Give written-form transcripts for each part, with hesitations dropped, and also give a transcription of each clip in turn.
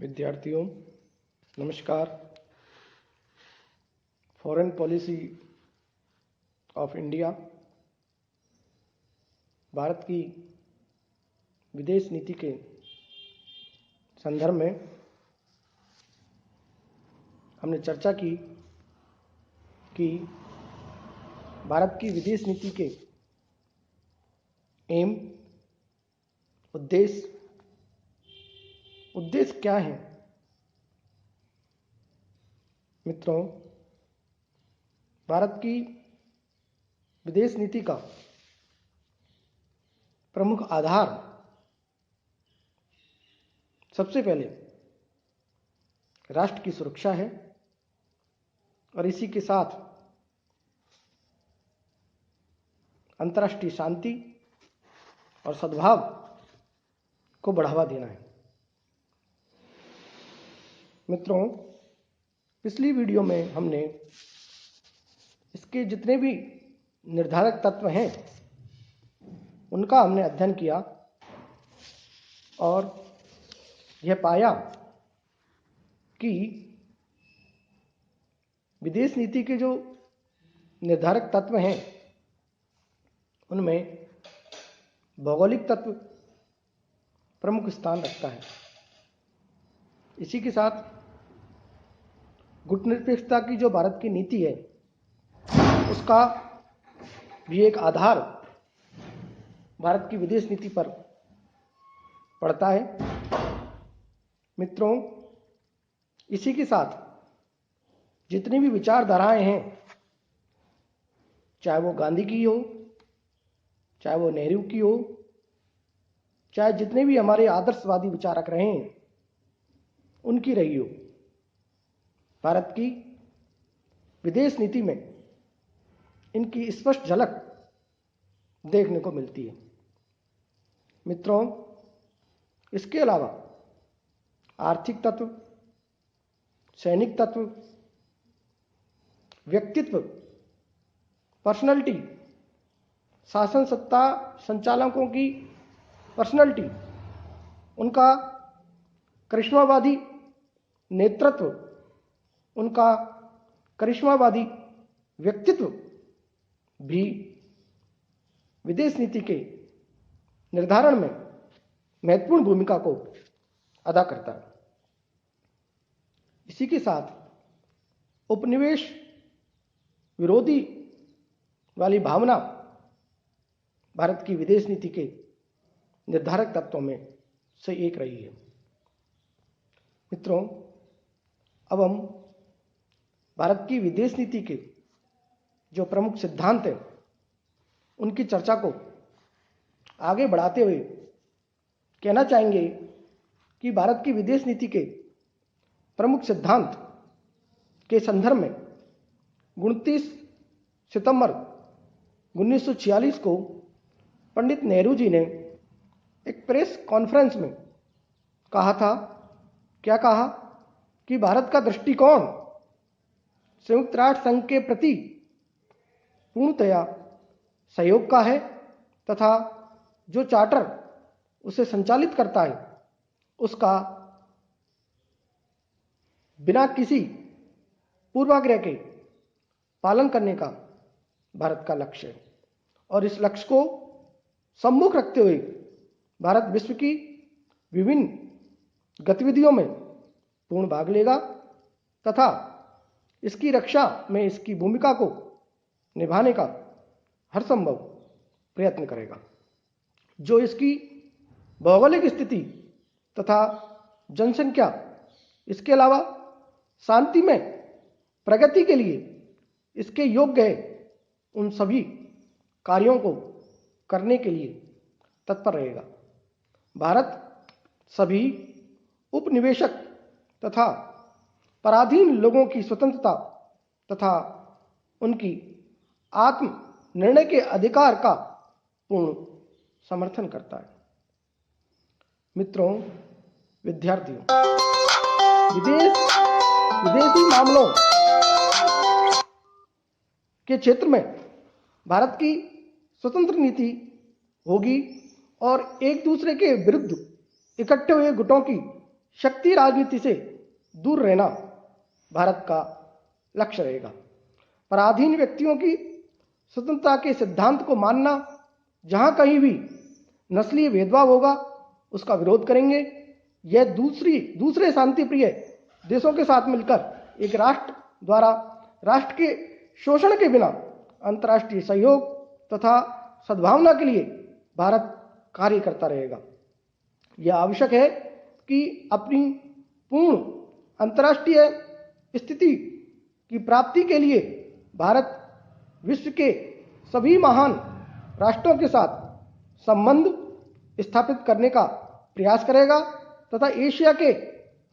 विद्यार्थियों नमस्कार। Foreign policy of India, Bharat की विदेश नीति के संदर्भ में हमने चर्चा की कि भारत की विदेश नीति के एम, उद्देश्य क्या हैं। मित्रों, भारत की विदेश नीति का प्रमुख आधार सबसे पहले राष्ट्र की सुरक्षा है और इसी के साथ अंतर्राष्ट्रीय शांति और सद्भाव को बढ़ावा देना है। मित्रों, पिछली वीडियो में हमने इसके जितने भी निर्धारक तत्व हैं उनका हमने अध्ययन किया और यह पाया कि विदेश नीति के जो निर्धारक तत्व हैं उनमें भौगोलिक तत्व प्रमुख स्थान रखता है। इसी के साथ गुटनिरपेक्षता की जो भारत की नीति है उसका भी एक आधार भारत की विदेश नीति पर पड़ता है। मित्रों, इसी के साथ जितनी भी विचारधाराएं हैं, चाहे वो गांधी की हो, चाहे वो नेहरू की हो, चाहे जितने भी हमारे आदर्शवादी विचारक रहे हैं उनकी रही हो, भारत की विदेश नीति में इनकी स्पष्ट झलक देखने को मिलती है। मित्रों, इसके अलावा आर्थिक तत्व, सैनिक तत्व, व्यक्तित्व, पर्सनैलिटी, शासन सत्ता संचालकों की पर्सनैलिटी, उनका करिश्मावादी नेतृत्व, उनका करिश्मावादी व्यक्तित्व भी विदेश नीति के निर्धारण में महत्वपूर्ण भूमिका को अदा करता है। इसी के साथ उपनिवेश विरोधी वाली भावना भारत की विदेश नीति के निर्धारक तत्वों में से एक रही है। मित्रों, अब हम भारत की विदेश नीति के जो प्रमुख सिद्धांत हैं उनकी चर्चा को आगे बढ़ाते हुए कहना चाहेंगे कि भारत की विदेश नीति के प्रमुख सिद्धांत के संदर्भ में 29 सितंबर 1946 को पंडित नेहरू जी ने एक प्रेस कॉन्फ्रेंस में कहा था। क्या कहा कि भारत का दृष्टिकोण संयुक्त राष्ट्र संघ के प्रति पूर्णतया सहयोग का है तथा जो चार्टर उसे संचालित करता है उसका बिना किसी पूर्वाग्रह के पालन करने का भारत का लक्ष्य है और इस लक्ष्य को सम्मुख रखते हुए भारत विश्व की विभिन्न गतिविधियों में पूर्ण भाग लेगा तथा इसकी रक्षा में इसकी भूमिका को निभाने का हर संभव प्रयत्न करेगा। जो इसकी भौगोलिक स्थिति तथा जनसंख्या, इसके अलावा शांति में प्रगति के लिए इसके योग्य है, उन सभी कार्यों को करने के लिए तत्पर रहेगा। भारत सभी उपनिवेशक तथा पराधीन लोगों की स्वतंत्रता तथा उनकी आत्म निर्णय के अधिकार का पूर्ण समर्थन करता है। मित्रों, विद्यार्थियों, विदेशी मामलों के क्षेत्र में भारत की स्वतंत्र नीति होगी और एक दूसरे के विरुद्ध इकट्ठे हुए गुटों की शक्ति राजनीति से दूर रहना भारत का लक्ष्य रहेगा। पराधीन व्यक्तियों की स्वतंत्रता के सिद्धांत को मानना, जहां कहीं भी नस्लीय भेदभाव होगा उसका विरोध करेंगे। यह दूसरे शांति प्रिय देशों के साथ मिलकर एक राष्ट्र द्वारा राष्ट्र के शोषण के बिना अंतर्राष्ट्रीय सहयोग तथा सद्भावना के लिए भारत कार्य करता रहेगा। यह आवश्यक है कि अपनी पूर्ण अंतर्राष्ट्रीय स्थिति की प्राप्ति के लिए भारत विश्व के सभी महान राष्ट्रों के साथ संबंध स्थापित करने का प्रयास करेगा तथा एशिया के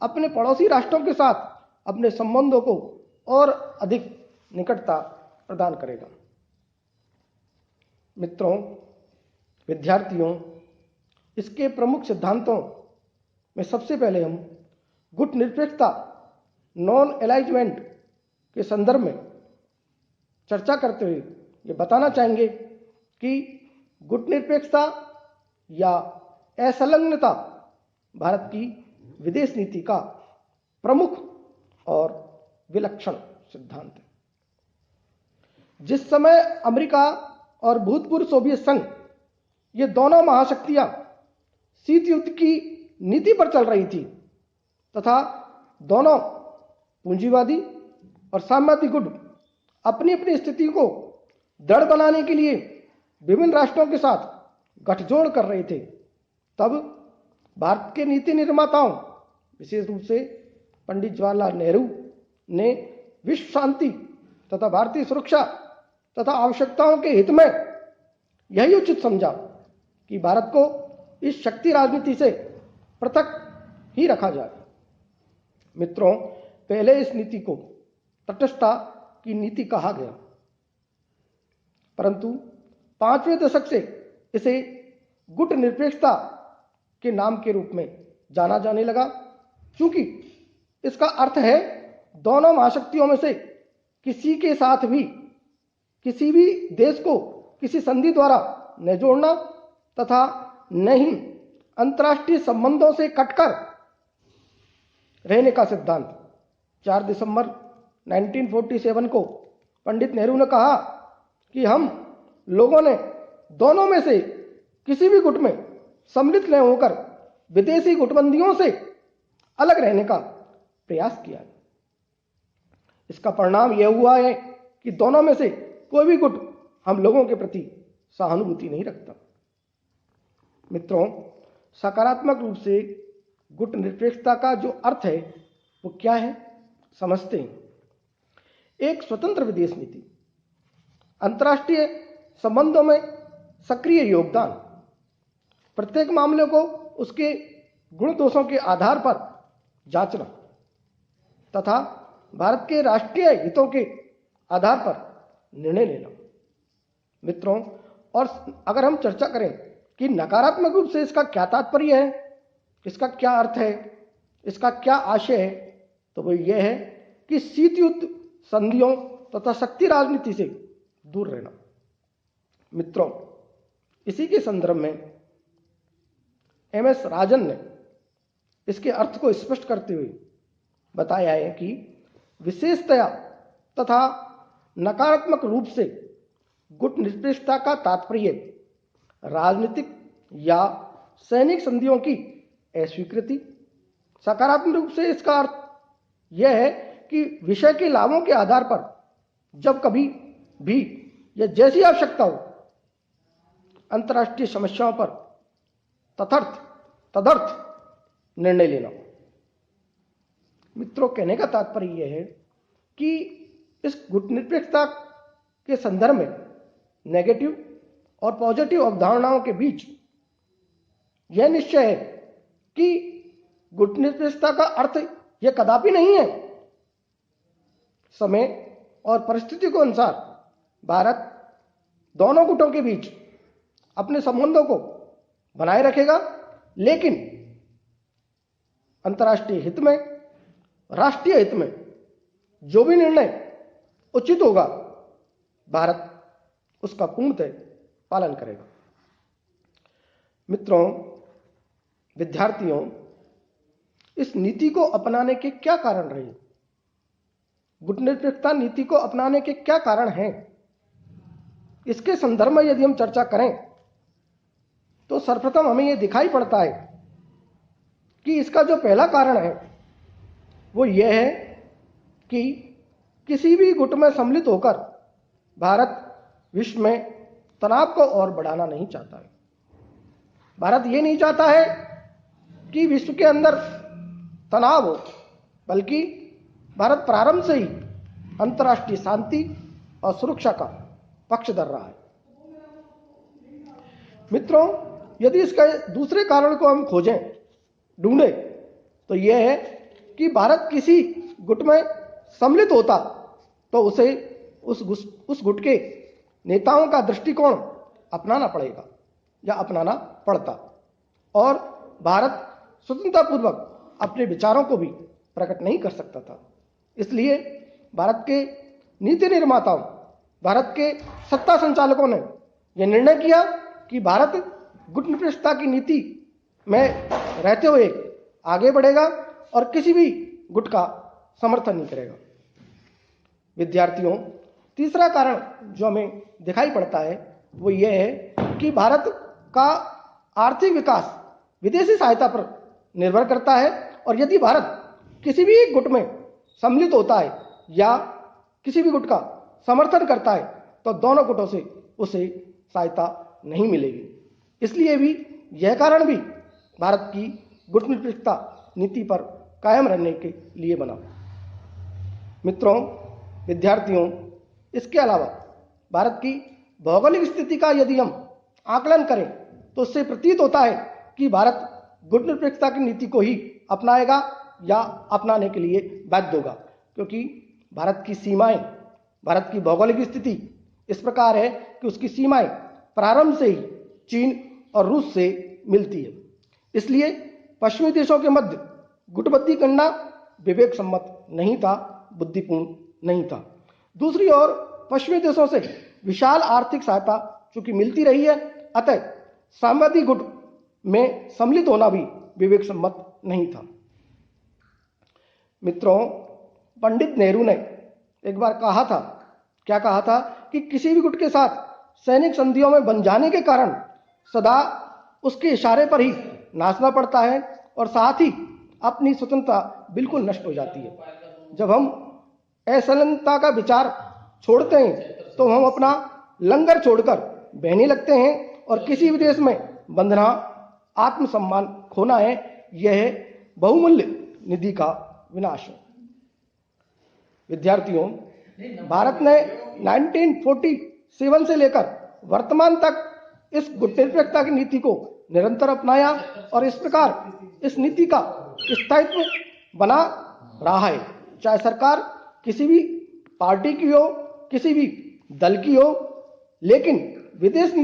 अपने पड़ोसी राष्ट्रों के साथ अपने संबंधों को और अधिक निकटता प्रदान करेगा। मित्रों, विद्यार्थियों, इसके प्रमुख सिद्धांतों में सबसे पहले हम गुट निरपेक्षता नॉन अलाइजमेंट के संदर्भ में चर्चा करते हुए ये बताना चाहेंगे कि गुट निरपेक्षता या असंलग्नता भारत की विदेश नीति का प्रमुख और विलक्षण सिद्धांत है। जिस समय अमेरिका और भूतपूर्व सोवियत संघ, ये दोनों महाशक्तियां शीत युद्ध की नीति पर चल रही थी तथा दोनों पूंजीवादी और साम्यवादी गुट अपनी अपनी स्थिति को दृढ़ बनाने के लिए विभिन्न राष्ट्रों के साथ गठजोड़ कर रहे थे, तब भारत के नीति निर्माताओं, विशेष रूप से पंडित जवाहरलाल नेहरू ने विश्व शांति तथा भारतीय सुरक्षा तथा आवश्यकताओं के हित में यही उचित समझा कि भारत को इस शक्ति राजनीति से पृथक ही रखा जाए। मित्रों, पहले इस नीति को तटस्थता की नीति कहा गया, परंतु 5वें दशक से इसे गुट निरपेक्षता के नाम के रूप में जाना जाने लगा, क्योंकि इसका अर्थ है दोनों महाशक्तियों में से किसी के साथ भी किसी भी देश को किसी संधि द्वारा न जोड़ना तथा न ही अंतर्राष्ट्रीय संबंधों से कटकर रहने का सिद्धांत। 4 दिसंबर 1947 को पंडित नेहरू ने कहा कि हम लोगों ने दोनों में से किसी भी गुट में सम्मिलित न होकर विदेशी गुटबंदियों से अलग रहने का प्रयास किया। इसका परिणाम यह हुआ है कि दोनों में से कोई भी गुट हम लोगों के प्रति सहानुभूति नहीं रखता। मित्रों, सकारात्मक रूप से गुट निरपेक्षता का जो अर्थ है वो क्या है, समझते हैं। एक स्वतंत्र विदेश नीति, अंतर्राष्ट्रीय संबंधों में सक्रिय योगदान, प्रत्येक मामले को उसके गुण दोषों के आधार पर जांचना तथा भारत के राष्ट्रीय हितों के आधार पर निर्णय लेना। मित्रों, और अगर हम चर्चा करें कि नकारात्मक रूप से इसका क्या तात्पर्य है, इसका क्या अर्थ है, इसका क्या आशय है, तो वो ये है कि शीत युद्ध संधियों तथा शक्ति राजनीति से दूर रहना। मित्रों, इसी के संदर्भ में एमएस राजन ने इसके अर्थ को स्पष्ट करते हुए बताया है कि विशेषतया तथा नकारात्मक रूप से गुट निरपेक्षता का तात्पर्य राजनीतिक या सैनिक संधियों की अस्वीकृति। सकारात्मक रूप से इसका अर्थ यह है कि विषय के लाभों के आधार पर जब कभी भी या जैसी आवश्यकता हो अंतर्राष्ट्रीय समस्याओं पर तदर्थ निर्णय लेना। मित्रों, कहने का तात्पर्य यह है कि इस गुट निरपेक्षता के संदर्भ में नेगेटिव और पॉजिटिव अवधारणाओं के बीच यह निश्चय है कि गुट निरपेक्षता का अर्थ यह कदापि नहीं है समय और परिस्थिति के अनुसार भारत दोनों गुटों के बीच अपने संबंधों को बनाए रखेगा, लेकिन अंतर्राष्ट्रीय हित में, राष्ट्रीय हित में जो भी निर्णय उचित होगा भारत उसका पूर्णतः पालन करेगा। मित्रों, विद्यार्थियों, इस नीति को अपनाने के क्या कारण रहे? गुटनिरपेक्षता नीति को अपनाने के क्या कारण हैं? इसके संदर्भ में यदि हम चर्चा करें तो सर्वप्रथम हमें यह दिखाई पड़ता है कि इसका जो पहला कारण है वो यह है कि किसी भी गुट में सम्मिलित होकर भारत विश्व में तनाव को और बढ़ाना नहीं चाहता है। भारत ये नहीं चाहता है कि विश्व के अंदर तनाव हो, बल्कि भारत प्रारंभ से ही अंतर्राष्ट्रीय शांति और सुरक्षा का पक्ष धर रहा है। मित्रों, यदि इसका दूसरे कारण को हम खोजें, ढूंढें, तो यह है कि भारत किसी गुट में सम्मिलित होता तो उसे उस गुट के नेताओं का दृष्टिकोण अपनाना पड़ेगा या अपनाना पड़ता, और भारत स्वतंत्रतापूर्वक अपने विचारों को भी प्रकट नहीं कर सकता था। इसलिए भारत के नीति निर्माताओं, भारत के सत्ता संचालकों ने यह निर्णय किया कि भारत गुटनिरपेक्षता की नीति में रहते हुए आगे बढ़ेगा और किसी भी गुट का समर्थन नहीं करेगा। विद्यार्थियों, तीसरा कारण जो हमें दिखाई पड़ता है वो ये है कि भारत का आर्थिक विकास विदेशी सहायता पर निर्भर करता है, और यदि भारत किसी भी एक गुट में सम्मिलित होता है या किसी भी गुट का समर्थन करता है तो दोनों गुटों से उसे सहायता नहीं मिलेगी। इसलिए भी यह कारण भी भारत की गुटनिरपेक्षता नीति पर कायम रहने के लिए बना। मित्रों, विद्यार्थियों, इसके अलावा भारत की भौगोलिक स्थिति का यदि हम आकलन करें तो उससे प्रतीत होता है कि भारत गुटनिरपेक्षता की नीति को ही अपनाएगा या अपनाने के लिए बाध्य होगा, क्योंकि भारत की सीमाएं, भारत की भौगोलिक स्थिति इस प्रकार है कि उसकी सीमाएं प्रारंभ से ही चीन और रूस से मिलती है। इसलिए पश्चिमी देशों के मध्य गुटबंदी करना विवेक सम्मत नहीं था, बुद्धिपूर्ण नहीं था। दूसरी ओर पश्चिमी देशों से विशाल आर्थिक सहायता चूंकि मिलती रही है, अतः साम्यवादी गुट में सम्मिलित होना भी विवेक सम्मत नहीं था। मित्रों, पंडित नेहरू ने एक बार कहा था, क्या कहा था, कि किसी भी गुट के साथ सैनिक संधियों में बन जाने के कारण सदा उसके इशारे पर ही नाचना पड़ता है और साथ ही अपनी स्वतंत्रता बिल्कुल नष्ट हो जाती है। जब हम असंलग्नता का विचार छोड़ते हैं तो हम अपना लंगर छोड़कर बहने लगते हैं और किसी भी देश में बंधना आत्मसम्मान खोना है। यह बहुमूल्य निधि का विनाश है। विद्यार्थियों, भारत ने 1947 से लेकर वर्तमान तक इस गुटनिरपेक्षता की नीति को निरंतर अपनाया और इस प्रकार इस नीति का स्थायित्व बना रहा है, चाहे सरकार किसी भी पार्टी की हो, किसी भी दल की हो। लेकिन विदेश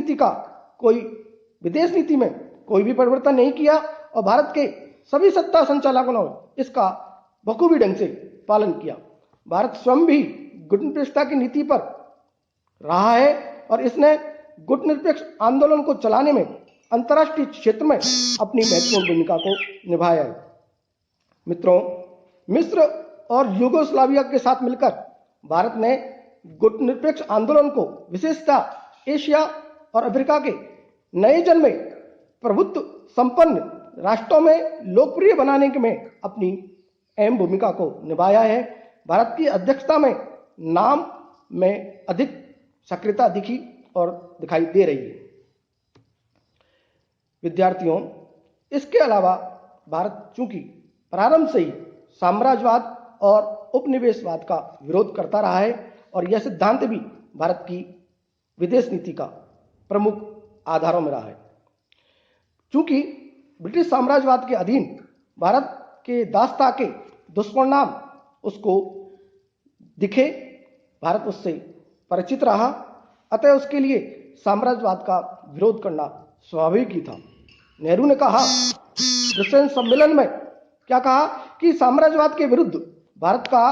नीति में कोई भी परिवर्तन नहीं किया और भारत के सभी सत्ता संचालकों ने इसका बखूबी ढंग से पालन किया। भारत स्वयं भी गुटनिरपेक्षता की नीति पर रहा है और इसने गुटनिरपेक्ष आंदोलन को चलाने में अंतर्राष्ट्रीय क्षेत्र में अपनी महत्वपूर्ण भूमिका को निभाया है। मित्रों, मिस्र और यूगोस्लाविया के साथ मिलकर भारत ने गुटनिरपेक्ष आंदोलन को विशेषतः एशिया और अफ्रीका के नए जन्मे प्रभुत्व संपन्न राष्ट्रों में लोकप्रिय बनाने में अपनी अहम भूमिका को निभाया है। भारत की अध्यक्षता में नाम में अधिक सक्रियता दिखी और दिखाई दे रही है। विद्यार्थियों, इसके अलावा भारत चूंकि प्रारंभ से ही साम्राज्यवाद और उपनिवेशवाद का विरोध करता रहा है और यह सिद्धांत भी भारत की विदेश नीति का प्रमुख आधारों में रहा है। चूंकि ब्रिटिश साम्राज्यवाद के अधीन भारत के दासता के दुष्परिणाम उसको दिखे, भारत उससे परिचित रहा, अतः उसके लिए साम्राज्यवाद का विरोध करना स्वाभाविक ही था। नेहरू ने कहा ब्रिस्बेन सम्मेलन में, क्या कहा, कि साम्राज्यवाद के विरुद्ध भारत का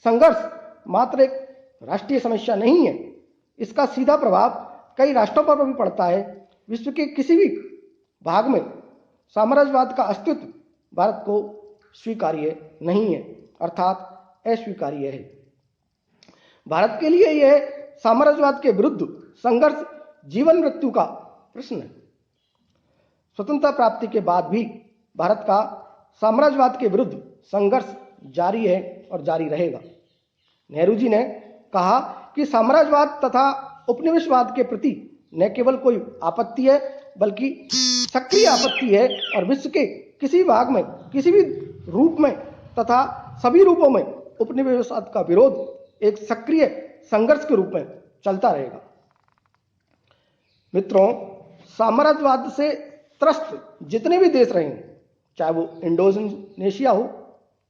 संघर्ष मात्र एक राष्ट्रीय समस्या नहीं है, इसका सीधा प्रभाव कई राष्ट्रों पर भी पड़ता है। विश्व के किसी भी भाग में साम्राज्यवाद का अस्तित्व भारत को स्वीकार्य नहीं है, अर्थात अस्वीकार्य है। भारत के लिए यह साम्राज्यवाद के विरुद्ध संघर्ष जीवन मृत्यु का प्रश्न है। स्वतंत्रता प्राप्ति के बाद भी भारत का साम्राज्यवाद के विरुद्ध संघर्ष जारी है और जारी रहेगा। नेहरू जी ने कहा कि साम्राज्यवाद तथा उपनिवेशवाद के प्रति न केवल कोई आपत्ति है बल्कि सक्रिय आपत्ति है और विश्व के किसी भाग में, किसी भी रूप में तथा सभी रूपों में उपनिवेशवाद का विरोध एक सक्रिय संघर्ष के रूप में चलता रहेगा। मित्रों, साम्राज्यवाद से त्रस्त जितने भी देश रहे, चाहे वो इंडोनेशिया हो,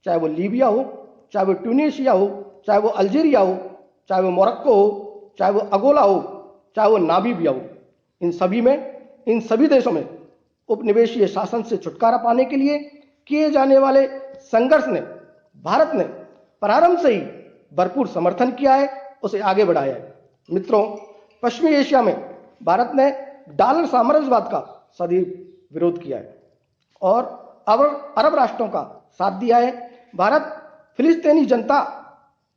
चाहे वो लीबिया हो, चाहे वो ट्यूनीशिया हो, चाहे वो अल्जीरिया हो, चाहे वो मोरक्को हो, चाहे वो अंगोला हो, चाहे वो नामीबिया हो, इन सभी देशों में उपनिवेशीय शासन से छुटकारा पाने के लिए किए जाने वाले संघर्ष ने भारत ने प्रारंभ से ही भरपूर समर्थन किया है, उसे आगे बढ़ाया है। मित्रों, पश्चिमी एशिया में भारत ने डॉलर साम्राज्यवाद का सदैव विरोध किया है और अरब राष्ट्रों का साथ दिया है। भारत फिलिस्तीनी जनता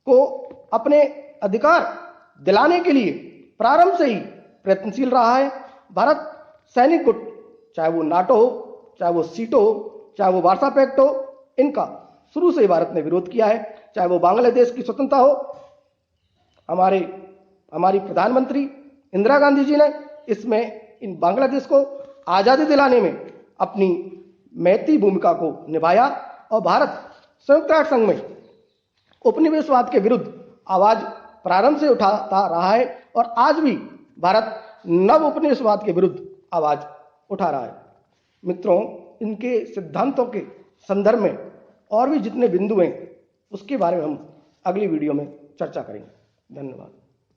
को अपने अधिकार दिलाने के लिए प्रारंभ से ही प्रयत्नशील रहा है। भारत सैनिक गुट, चाहे वो नाटो हो, चाहे वो सीटो हो, चाहे वो वार्सा पैक्ट हो, इनका शुरू से ही भारत ने विरोध किया है। चाहे वो बांग्लादेश की स्वतंत्रता हो, हमारी प्रधानमंत्री इंदिरा गांधी जी ने इसमें इन बांग्लादेश को आज़ादी दिलाने में अपनी महती भूमिका को निभाया और भारत संयुक्त राष्ट्र संघ में उपनिवेशवाद के विरुद्ध आवाज प्रारंभ से उठाता रहा है और आज भी भारत नव उपनिवेशवाद के विरुद्ध आवाज उठा रहा है। मित्रों, इनके सिद्धांतों के संदर्भ में और भी जितने बिंदु हैं उसके बारे में हम अगली वीडियो में चर्चा करेंगे। धन्यवाद।